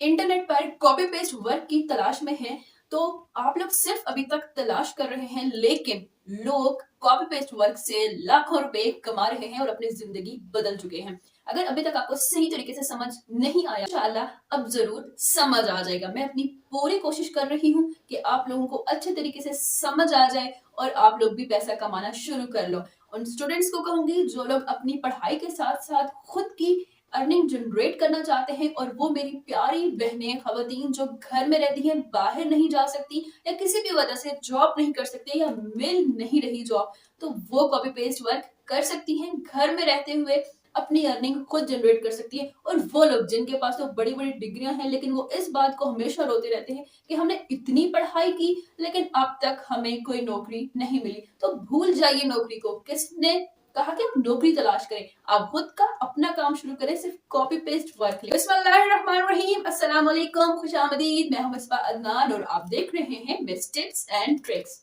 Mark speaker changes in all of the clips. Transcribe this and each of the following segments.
Speaker 1: Internet पर copy paste work की तलाश में हैं, तो आप लोग सिर्फ अभी तक तलाश कर रहे हैं, लेकिन लोग कॉपी पेस्ट वर्क से लाखों रुपए कमा रहे हैं और अपनी जिंदगी बदल चुके हैं। अगर अभी तक आपको सही तरीके से समझ नहीं आया, इंशाल्लाह अब जरूर समझ आ जाएगा। मैं अपनी पूरी कोशिश कर रही हूँ कि आप लोगों को अच्छे तरीके से समझ आ जाए और आप लोग भी पैसा कमाना शुरू कर लो। उन स्टूडेंट्स को कहूंगी जो लोग अपनी पढ़ाई के साथ साथ खुद की अर्निंग जनरेट करना चाहते हैं, और वो मेरी प्यारी बहनें खवातीन जो घर में रहती हैं, बाहर नहीं जा सकती या किसी भी वजह से जॉब नहीं कर सकते या मिल नहीं रही जॉब, तो वो कॉपी पेस्ट वर्क कर सकती हैं, घर में रहते हुए अपनी अर्निंग खुद जनरेट कर सकती है। और वो लोग जिनके पास तो बड़ी बड़ी डिग्रियां हैं, लेकिन वो इस बात को हमेशा रोते रहते हैं कि हमने इतनी पढ़ाई की लेकिन अब तक हमें कोई नौकरी नहीं मिली, तो भूल जाइए नौकरी को। किसने कहा कि आप नौकरी तलाश करें? आप खुद का अपना काम शुरू करें, सिर्फ कॉपी पेस्ट वर्क। बिस्मिल्लाहिर्रहमानिर्रहीम, अस्सलाम वालेकुम, खुशामदीद। मैं हूं मिसबा अदनान और आप देख रहे हैं मिस टिप्स एंड ट्रिक्स।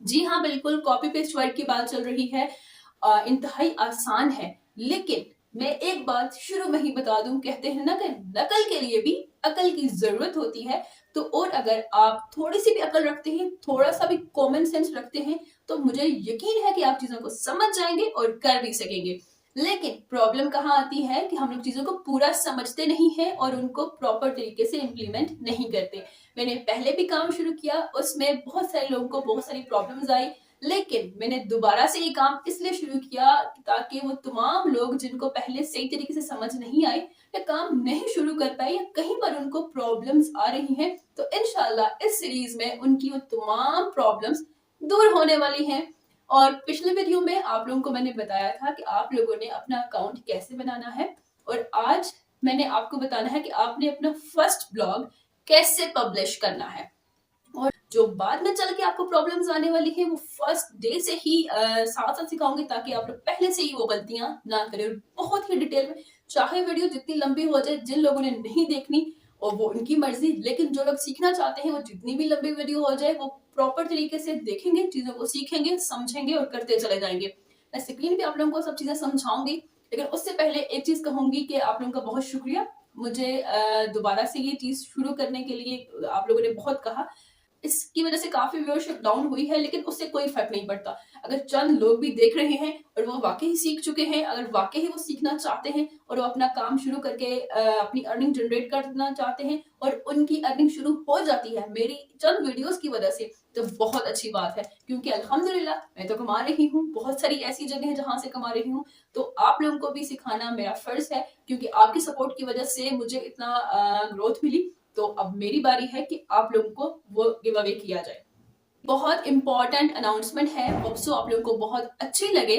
Speaker 1: जी हाँ, बिल्कुल कॉपी पेस्ट वर्क की बात चल रही है। इंतहाई आसान है, लेकिन मैं एक बात शुरू में ही बता दूं, कहते हैं ना कि नकल के लिए भी अकल की जरूरत होती है। तो और अगर आप थोड़ी सी भी अकल रखते हैं, थोड़ा सा भी कॉमन सेंस रखते हैं, तो मुझे यकीन है कि आप चीजों को समझ जाएंगे और कर भी सकेंगे। लेकिन प्रॉब्लम कहाँ आती है कि हम लोग चीजों को पूरा समझते नहीं है और उनको प्रॉपर तरीके से इम्प्लीमेंट नहीं करते। मैंने पहले भी काम शुरू किया, उसमें बहुत सारे लोगों को बहुत सारी प्रॉब्लम्स आई, लेकिन मैंने दोबारा से ये काम इसलिए शुरू किया ताकि वो तमाम लोग जिनको पहले सही तरीके से समझ नहीं आई या काम नहीं शुरू कर पाए या कहीं पर उनको प्रॉब्लम्स आ रही हैं, तो इंशाल्लाह इस सीरीज में उनकी वो तमाम प्रॉब्लम्स दूर होने वाली हैं। और पिछले वीडियो में आप लोगों को मैंने बताया था कि आप लोगों ने अपना अकाउंट कैसे बनाना है, और आज मैंने आपको बताना है कि आपने अपना फर्स्ट ब्लॉग कैसे पब्लिश करना है। और जो बाद में चल के आपको प्रॉब्लम्स आने वाली है, वो फर्स्ट डे से ही साथ साथ सिखाऊंगी, ताकि आप लोग पहले से ही वो गलतियां ना करें। और बहुत ही डिटेल में, चाहे वीडियो जितनी लंबी हो जाए, जिन लोगों ने नहीं देखनी और वो उनकी मर्जी, लेकिन जो लोग सीखना चाहते हैं वो जितनी भी लंबी वीडियो हो जाए वो प्रॉपर तरीके से देखेंगे, चीजों को सीखेंगे, समझेंगे और करते चले जाएंगे। मैं स्क्रीन पे आप लोगों को सब चीजें समझाऊंगी, लेकिन उससे पहले एक चीज कहूंगी कि आप लोगों का बहुत शुक्रिया, मुझे दोबारा से ये चीज शुरू करने के लिए आप लोगों ने बहुत कहा। इसकी वजह से काफी व्यूअरशिप डाउन हुई है, लेकिन उससे कोई फर्क नहीं पड़ता। अगर चंद लोग भी देख रहे हैं और वो वाकई सीख चुके हैं, अगर वाकई वो सीखना चाहते हैं और वो अपना काम शुरू करके अपनी अर्निंग जनरेट करना चाहते हैं और उनकी अर्निंग शुरू हो जाती है मेरी चंद वीडियोस की वजह से, तो बहुत अच्छी बात है। क्योंकि अल्हम्दुलिल्लाह मैं तो कमा रही हूँ, बहुत सारी ऐसी जगह है जहां से कमा रही हूँ, तो आप लोगों को भी सिखाना मेरा फर्ज है, क्योंकि आपकी सपोर्ट की वजह से मुझे इतना ग्रोथ मिली। तो अब मेरी बारी है कि आप लोगों को वो गिव अवे किया जाए। बहुत इंपॉर्टेंट अनाउंसमेंट है, होप्सो आप लोगों को बहुत अच्छी लगे।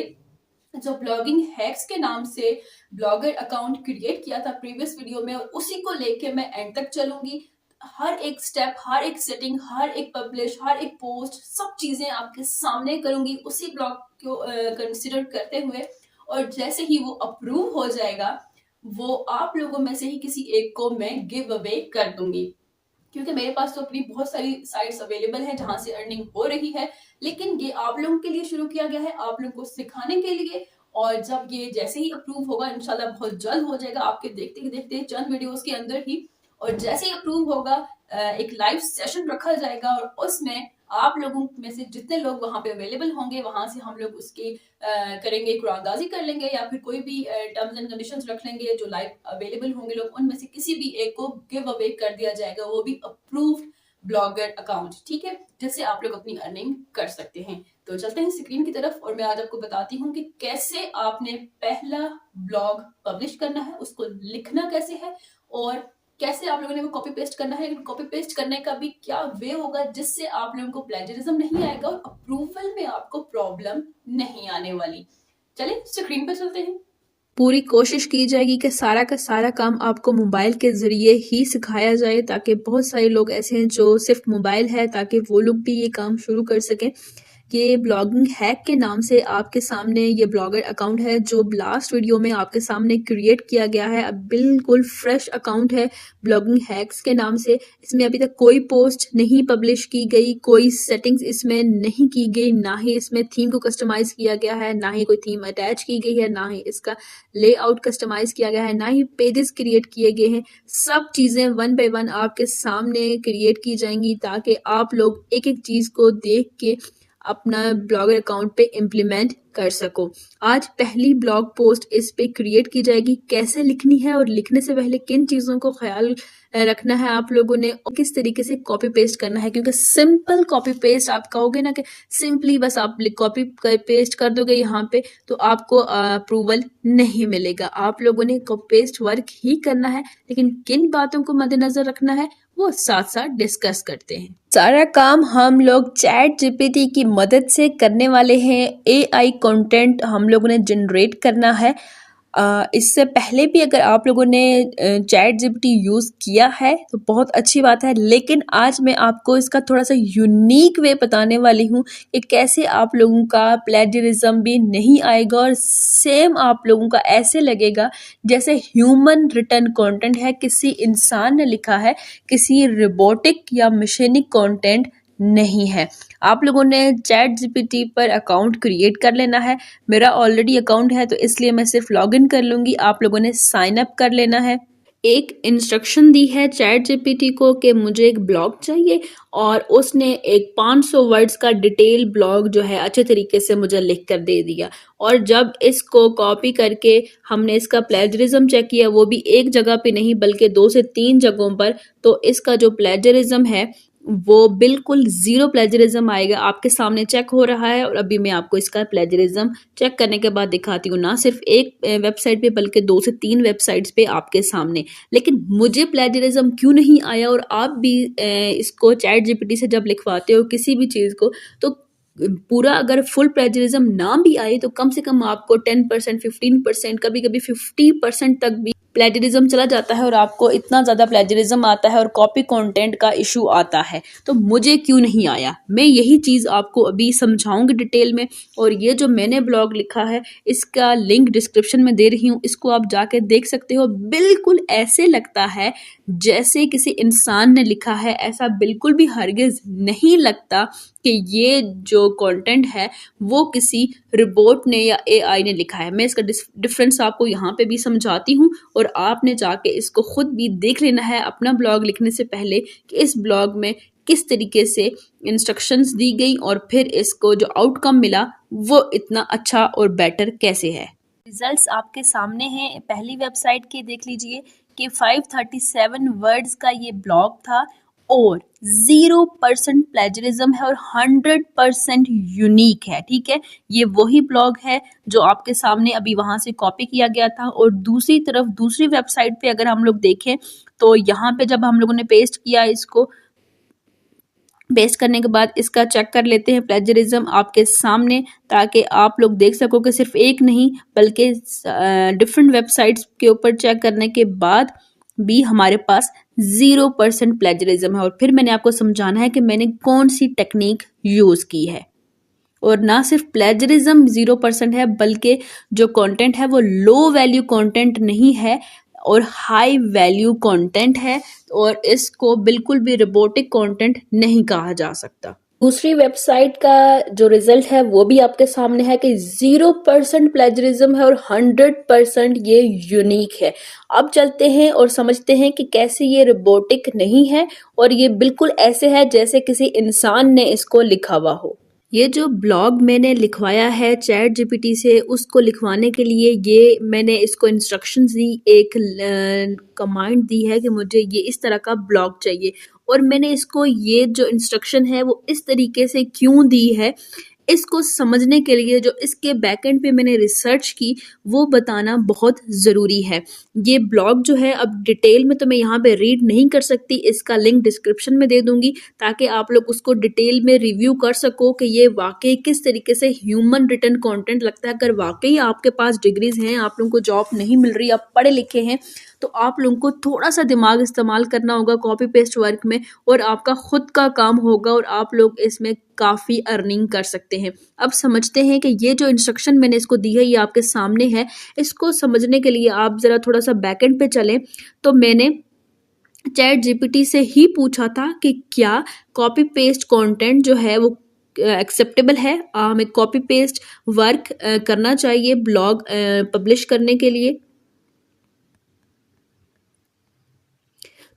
Speaker 1: जो ब्लॉगिंग हैक्स के नाम से ब्लॉगर अकाउंट क्रिएट किया था प्रीवियस वीडियो में, और उसी को लेके मैं एंड तक चलूंगी। हर एक स्टेप, हर एक सेटिंग, हर एक पब्लिश, हर एक पोस्ट, सब चीजें आपके सामने करूंगी उसी ब्लॉग को कंसिडर करते हुए। और जैसे ही वो अप्रूव हो जाएगा, वो आप लोगों में से ही किसी एक को मैं गिव अवे कर दूंगी। क्योंकि मेरे पास तो अपनी बहुत सारी साइट्स अवेलेबल हैं जहां से अर्निंग हो रही है, लेकिन ये आप लोगों के लिए शुरू किया गया है, आप लोगों को सिखाने के लिए। और जब ये जैसे ही अप्रूव होगा, इंशाल्लाह बहुत जल्द हो जाएगा, आपके देखते देखते चंद वीडियोस के अंदर ही। और जैसे ही अप्रूव होगा, एक लाइव सेशन रखा जाएगा और उसमें आप लोगों में से जितने लोग वहां पे अवेलेबल होंगे, वहां से हम लोग उसकी करेंगे, कुरानदाजी कर लेंगे या फिर कोई भी टर्म्स एंड कंडीशंस रख लेंगे। जो लाइव अवेलेबल होंगे लोग, उनमें से किसी भी एक को गिव अवे कर दिया जाएगा, वो भी अप्रूव्ड ब्लॉगर अकाउंट, ठीक है, जिससे आप लोग अपनी अर्निंग कर सकते हैं। तो चलते हैं स्क्रीन की तरफ, और मैं आज आपको बताती हूँ कि कैसे आपने पहला ब्लॉग पब्लिश करना है, उसको लिखना कैसे है, और कैसे आप लोगों ने वो कॉपी पेस्ट करना है। लेकिन कॉपी पेस्ट करने का भी क्या वे होगा जिससे आप लोगों को प्लेजरिज्म नहीं आएगा और अप्रूवल में आपको प्रॉब्लम नहीं आने वाली। चलिए स्क्रीन पर चलते हैं।
Speaker 2: पूरी कोशिश की जाएगी कि सारा का सारा काम आपको मोबाइल के ज़रिए ही सिखाया जाए, ताकि बहुत सारे लोग ऐसे हैं जो सिर्फ मोबाइल है, ताकि वो लोग भी ये काम शुरू कर सकें। ये ब्लॉगिंग हैक के नाम से आपके सामने ये ब्लॉगर अकाउंट है जो लास्ट वीडियो में आपके सामने क्रिएट किया गया है। अब बिल्कुल फ्रेश अकाउंट है ब्लॉगिंग हैक्स के नाम से। इसमें अभी तक कोई पोस्ट नहीं पब्लिश की गई, कोई सेटिंग्स इसमें नहीं की गई, ना ही इसमें थीम को कस्टमाइज किया गया है, ना ही कोई थीम अटैच की गई है, ना ही इसका लेआउट कस्टमाइज किया गया है, ना ही पेजेस क्रिएट किए गए हैं। सब चीज़ें वन बाय वन आपके सामने क्रिएट की जाएंगी ताकि आप लोग एक एक चीज़ को देख के अपना ब्लॉगर अकाउंट पे इम्प्लीमेंट कर सको। आज पहली ब्लॉग पोस्ट इस पे क्रिएट की जाएगी। कैसे लिखनी है और लिखने से पहले किन चीज़ों को ख्याल रखना है आप लोगों ने, और किस तरीके से कॉपी पेस्ट करना है, क्योंकि सिंपल कॉपी पेस्ट आप कहोगे ना कि सिंपली बस आप कॉपी पेस्ट कर दोगे यहाँ पे तो आपको अप्रूवल नहीं मिलेगा। आप लोगों ने कॉपी पेस्ट वर्क ही करना है, लेकिन किन बातों को मद्देनजर रखना है वो साथ साथ डिस्कस करते हैं। सारा काम हम लोग चैट जीपीटी की मदद से करने वाले हैं। एआई कंटेंट हम लोगों ने जनरेट करना है। इससे पहले भी अगर आप लोगों ने चैट जीपीटी यूज़ किया है तो बहुत अच्छी बात है, लेकिन आज मैं आपको इसका थोड़ा सा यूनिक वे बताने वाली हूँ कि कैसे आप लोगों का प्लेजरिज्म भी नहीं आएगा और सेम आप लोगों का ऐसे लगेगा जैसे ह्यूमन रिटन कंटेंट है, किसी इंसान ने लिखा है, किसी रोबोटिक या मशीनिक कंटेंट नहीं है। आप लोगों ने चैट जीपीटी पर अकाउंट क्रिएट कर लेना है। मेरा ऑलरेडी अकाउंट है तो इसलिए मैं सिर्फ लॉगिन कर लूँगी। आप लोगों ने साइन अप कर लेना है। एक इंस्ट्रक्शन दी है चैट जीपीटी को कि मुझे एक ब्लॉग चाहिए और उसने एक 500 वर्ड्स का डिटेल ब्लॉग जो है अच्छे तरीके से मुझे लिख कर दे दिया। और जब इसको कॉपी करके हमने इसका प्लेजरिज्म चेक किया, वो भी एक जगह पे नहीं बल्कि 2 से 3 जगहों पर, तो इसका जो प्लेजरिज्म है वो बिल्कुल ज़ीरो प्लेजरिज्म आएगा। आपके सामने चेक हो रहा है और अभी मैं आपको इसका प्लेजरिज्म चेक करने के बाद दिखाती हूँ, ना सिर्फ एक वेबसाइट पे बल्कि 2 से 3 वेबसाइट्स पे आपके सामने। लेकिन मुझे प्लेजरिज्म क्यों नहीं आया, और आप भी इसको चैट जीपीटी से जब लिखवाते हो किसी भी चीज़ को, तो पूरा अगर फुल प्लेजरिज्म ना भी आए तो कम से कम आपको 10%, 15%, कभी कभी 50% तक भी प्लेजरिज्म चला जाता है और आपको इतना ज़्यादा प्लेजरिज्म आता है और कॉपी कंटेंट का इशू आता है। तो मुझे क्यों नहीं आया, मैं यही चीज़ आपको अभी समझाऊंगी डिटेल में। और ये जो मैंने ब्लॉग लिखा है इसका लिंक डिस्क्रिप्शन में दे रही हूँ, इसको आप जाके देख सकते हो। बिल्कुल ऐसे लगता है जैसे किसी इंसान ने लिखा है, ऐसा बिल्कुल भी हरगिज़ नहीं लगता कि ये जो कंटेंट है वो किसी रोबोट ने या एआई ने लिखा है। मैं इसका डिफरेंस आपको यहाँ पे भी समझाती हूँ और आपने जाके इसको खुद भी देख लेना है अपना ब्लॉग लिखने से पहले कि इस ब्लॉग में किस तरीके से इंस्ट्रक्शंस दी गई और फिर इसको जो आउटकम मिला वो इतना अच्छा और बेटर कैसे है। रिजल्ट्स आपके सामने हैं। पहली वेबसाइट के देख लीजिए कि 537 वर्ड्स का ये ब्लॉग था और 0% प्लेजरिज्म है और 100% यूनिक है। ठीक है, ये वही ब्लॉग है जो आपके सामने अभी वहां से कॉपी किया गया था। और दूसरी तरफ दूसरी वेबसाइट पे अगर हम लोग देखें तो यहाँ पे जब हम लोगों ने पेस्ट किया, इसको पेस्ट करने के बाद इसका चेक कर लेते हैं प्लेजरिज्म आपके सामने, ताकि आप लोग देख सको कि सिर्फ एक नहीं बल्कि डिफरेंट वेबसाइट्स के ऊपर चेक करने के बाद भी हमारे पास 0% प्लेजरिज्म है। और फिर मैंने आपको समझाना है कि मैंने कौन सी टेक्निक यूज़ की है। और ना सिर्फ प्लेजरिज्म 0% है बल्कि जो कंटेंट है वो लो वैल्यू कंटेंट नहीं है और हाई वैल्यू कंटेंट है, और इसको बिल्कुल भी रोबोटिक कंटेंट नहीं कहा जा सकता। दूसरी वेबसाइट का जो रिजल्ट है वो भी आपके सामने है कि 0% प्लेजरिज्म है और 100% ये यूनिक है। अब चलते हैं और समझते हैं कि कैसे ये रोबोटिक नहीं है और ये बिल्कुल ऐसे है जैसे किसी इंसान ने इसको लिखा हुआ हो। ये जो ब्लॉग मैंने लिखवाया है चैट जीपीटी से, उसको लिखवाने के लिए ये मैंने इसको इंस्ट्रक्शंस दी, एक कमांड दी है कि मुझे ये इस तरह का ब्लॉग चाहिए। और मैंने इसको ये जो इंस्ट्रक्शन है वो इस तरीके से क्यों दी है, इसको समझने के लिए जो इसके बैकएंड पे मैंने रिसर्च की वो बताना बहुत ज़रूरी है। ये ब्लॉग जो है अब डिटेल में तो मैं यहाँ पे रीड नहीं कर सकती, इसका लिंक डिस्क्रिप्शन में दे दूंगी ताकि आप लोग उसको डिटेल में रिव्यू कर सको कि ये वाकई किस तरीके से ह्यूमन रिटन कंटेंट लगता है। अगर वाकई आपके पास डिग्रीज हैं, आप लोगों को जॉब नहीं मिल रही, आप पढ़े लिखे हैं, तो आप लोगों को थोड़ा सा दिमाग इस्तेमाल करना होगा कॉपी पेस्ट वर्क में, और आपका खुद का काम होगा और आप लोग इसमें काफ़ी अर्निंग कर सकते हैं। अब समझते हैं कि ये जो इंस्ट्रक्शन मैंने इसको दी है ये आपके सामने है। इसको समझने के लिए आप ज़रा थोड़ा सा बैकएंड पे चलें। तो मैंने चैट जीपीटी से ही पूछा था कि क्या कॉपी पेस्ट कंटेंट जो है वो एक्सेप्टेबल है, हमें कॉपी पेस्ट वर्क करना चाहिए ब्लॉग पब्लिश करने के लिए।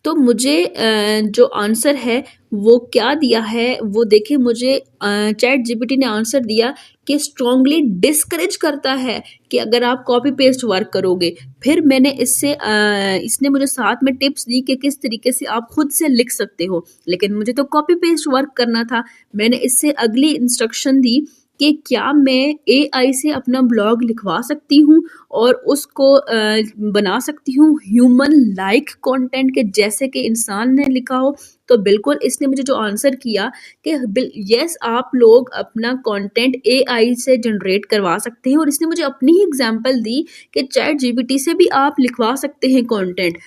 Speaker 2: तो मुझे जो आंसर है वो क्या दिया है वो देखिए। मुझे चैट जीपीटी ने आंसर दिया कि स्ट्रांगली डिस्करेज करता है कि अगर आप कॉपी पेस्ट वर्क करोगे। फिर मैंने इसने मुझे साथ में टिप्स दी कि किस तरीके से आप खुद से लिख सकते हो, लेकिन मुझे तो कॉपी पेस्ट वर्क करना था। मैंने इससे अगली इंस्ट्रक्शन दी कि क्या मैं एआई से अपना ब्लॉग लिखवा सकती हूँ और उसको बना सकती हूँ ह्यूमन लाइक कंटेंट के जैसे कि इंसान ने लिखा हो। तो बिल्कुल इसने मुझे जो आंसर किया कि यस आप लोग अपना कंटेंट एआई से जनरेट करवा सकते हैं, और इसने मुझे अपनी ही एग्जांपल दी कि चैट जीपीटी से भी आप लिखवा सकते हैं कंटेंट।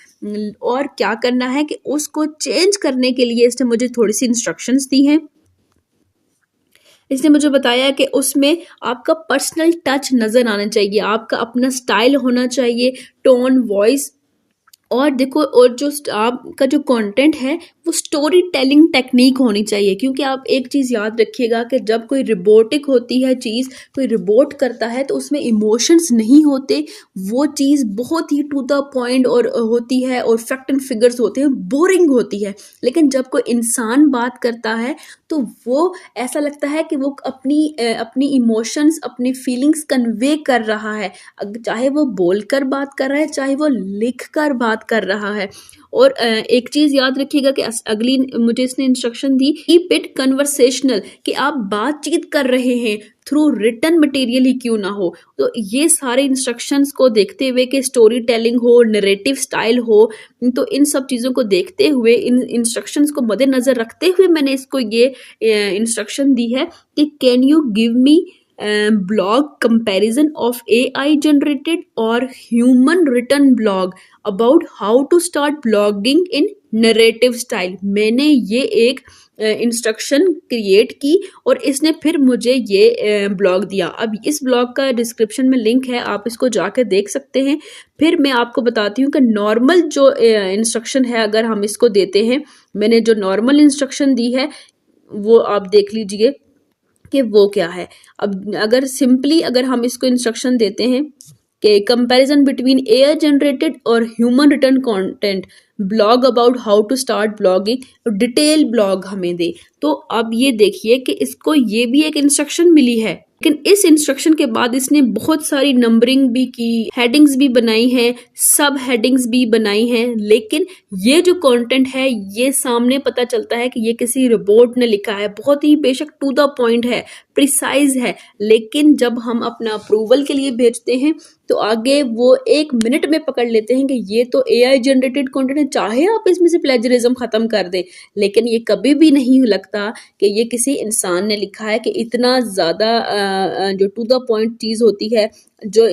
Speaker 2: और क्या करना है कि उसको चेंज करने के लिए इसने मुझे थोड़ी सी इंस्ट्रक्शंस दी हैं। इसने मुझे बताया कि उसमें आपका पर्सनल टच नज़र आना चाहिए, आपका अपना स्टाइल होना चाहिए, टोन, वॉइस, और देखो, और जो आपका जो कंटेंट है वो स्टोरी टेलिंग टेक्निक होनी चाहिए। क्योंकि आप एक चीज़ याद रखिएगा कि जब कोई रिपोर्टिक होती है चीज़, कोई रिपोर्ट करता है तो उसमें इमोशंस नहीं होते, वो चीज़ बहुत ही टू द पॉइंट और होती है, और फैक्ट एंड फिगर्स होते हैं, बोरिंग होती है। लेकिन जब कोई इंसान बात करता है तो वो ऐसा लगता है कि वो अपनी इमोशंस, अपनी फीलिंग्स कन्वे कर रहा है, चाहे वो बोलकर बात कर रहा है, चाहे वो लिख कर बात कर रहा है। और एक चीज़ याद रखिएगा कि अगली मुझे इसने instruction the, keep it conversational, कि आप बातचीत कर रहे हैं थ्रू रिटन मटेरियल ही क्यों ना हो। तो ये सारे इंस्ट्रक्शंस को देखते हुए कि स्टोरी टेलिंग हो, नरेटिव स्टाइल हो, तो इन सब चीज़ों को देखते हुए, इन इंस्ट्रक्शंस को मद्देनज़र रखते हुए मैंने इसको ये इंस्ट्रक्शन दी है कि can you give me blog comparison of AI generated or human written blog about how to start blogging in narrative style। मैंने ये एक इंस्ट्रक्शन क्रिएट की और इसने फिर मुझे ये ब्लॉग दिया। अब इस ब्लॉग का डिस्क्रिप्शन में लिंक है, आप इसको जाकर देख सकते हैं। फिर मैं आपको बताती हूँ कि नॉर्मल जो इंस्ट्रक्शन है अगर हम इसको देते हैं, मैंने जो नॉर्मल इंस्ट्रक्शन दी है वो आप देख लीजिए कि वो क्या है। अब अगर सिंपली अगर हम इसको इंस्ट्रक्शन देते हैं कि कंपैरिजन बिटवीन एआई जनरेटेड और human written content, blog about how to start blogging, detail blog हमें दे। तो अब ये देखिए कि इसको ये भी एक इंस्ट्रक्शन मिली है, लेकिन इस इंस्ट्रक्शन के बाद इसने बहुत सारी नंबरिंग भी की, हेडिंग्स भी बनाई हैं, सब हेडिंग्स भी बनाई हैं। लेकिन ये जो कंटेंट है ये सामने पता चलता है कि ये किसी रिपोर्ट ने लिखा है, बहुत ही बेशक टू द पॉइंट है, प्रिसाइज है, लेकिन जब हम अपना अप्रूवल के लिए भेजते हैं तो आगे वो 1 मिनट में पकड़ लेते हैं कि ये तो एआई जनरेटेड कंटेंट है, चाहे आप इसमें से प्लेजरिज्म खत्म कर दें, लेकिन ये कभी भी नहीं लगता कि ये किसी इंसान ने लिखा है। कि इतना ज़्यादा जो टू द पॉइंट चीज़ होती है, जो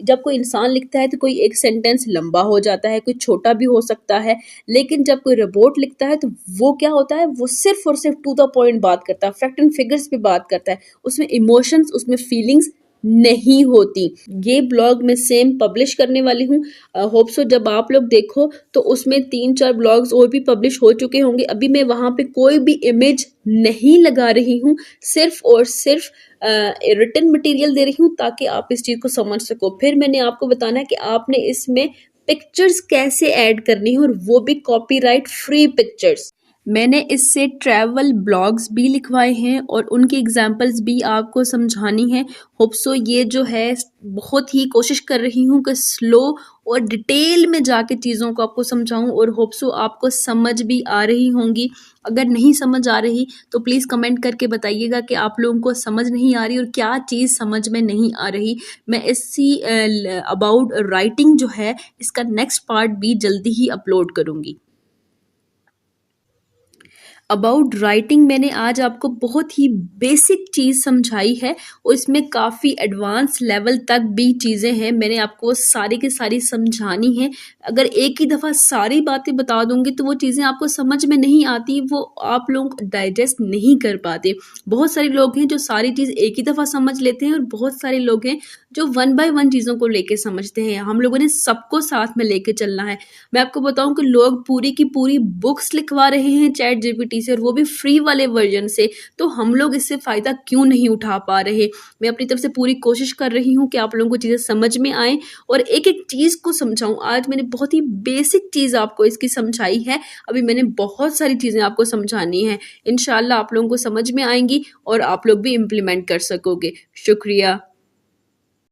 Speaker 2: जब कोई इंसान लिखता है तो कोई एक सेंटेंस लंबा हो जाता है, कोई छोटा भी हो सकता है, लेकिन जब कोई रिपोर्ट लिखता है तो वो क्या होता है, वो सिर्फ और सिर्फ टू द पॉइंट बात करता है, फैक्ट एंड फिगर्स पे बात करता है, उसमें इमोशंस, उसमें फीलिंग्स नहीं होती। ये ब्लॉग मैं सेम पब्लिश करने वाली हूँ, होप सो जब आप लोग देखो तो उसमें 3-4 ब्लॉग्स और भी पब्लिश हो चुके होंगे। अभी मैं वहाँ पे कोई भी इमेज नहीं लगा रही हूँ, सिर्फ और सिर्फ रिटन मटेरियल दे रही हूँ ताकि आप इस चीज़ को समझ सको। फिर मैंने आपको बताना है कि आपने इसमें पिक्चर्स कैसे ऐड करनी है, और वो भी कॉपीराइट फ्री पिक्चर्स। मैंने इससे ट्रैवल ब्लॉग्स भी लिखवाए हैं और उनकी एग्जांपल्स भी आपको समझानी है। होप सो ये जो है बहुत ही कोशिश कर रही हूँ कि स्लो और डिटेल में जाके चीज़ों को आपको समझाऊं, और होप सो आपको समझ भी आ रही होंगी। अगर नहीं समझ आ रही तो प्लीज़ कमेंट करके बताइएगा कि आप लोगों को समझ नहीं आ रही और क्या चीज़ समझ में नहीं आ रही। मैं इसी अबाउट राइटिंग जो है इसका नेक्स्ट पार्ट भी जल्दी ही अपलोड करूँगी। अबाउट राइटिंग मैंने आज आपको बहुत ही बेसिक चीज़ समझाई है और इसमें काफ़ी एडवांस लेवल तक भी चीज़ें हैं, मैंने आपको सारी की सारी समझानी है। अगर एक ही दफ़ा सारी बातें बता दूंगी तो वो चीज़ें आपको समझ में नहीं आती, वो आप लोग डाइजेस्ट नहीं कर पाते। बहुत सारे लोग हैं जो सारी चीज़ एक ही दफ़ा समझ लेते हैं और बहुत सारे लोग हैं जो वन बाय वन चीज़ों को लेके समझते हैं। हम लोगों ने सबको साथ में लेके चलना है। मैं आपको बताऊं कि लोग पूरी की पूरी बुक्स लिखवा रहे हैं चैट जीपीटी से, और वो भी फ्री वाले वर्जन से, तो हम लोग इससे फ़ायदा क्यों नहीं उठा पा रहे। मैं अपनी तरफ से पूरी कोशिश कर रही हूँ कि आप लोगों को चीज़ें समझ में आएँ और एक एक चीज़ को समझाऊँ। आज मैंने बहुत ही बेसिक चीज़ आपको इसकी समझाई है, अभी मैंने बहुत सारी चीज़ें आपको समझानी है। इंशाल्लाह आप लोगों को समझ में आएंगी और आप लोग भी इम्प्लीमेंट कर सकोगे। शुक्रिया।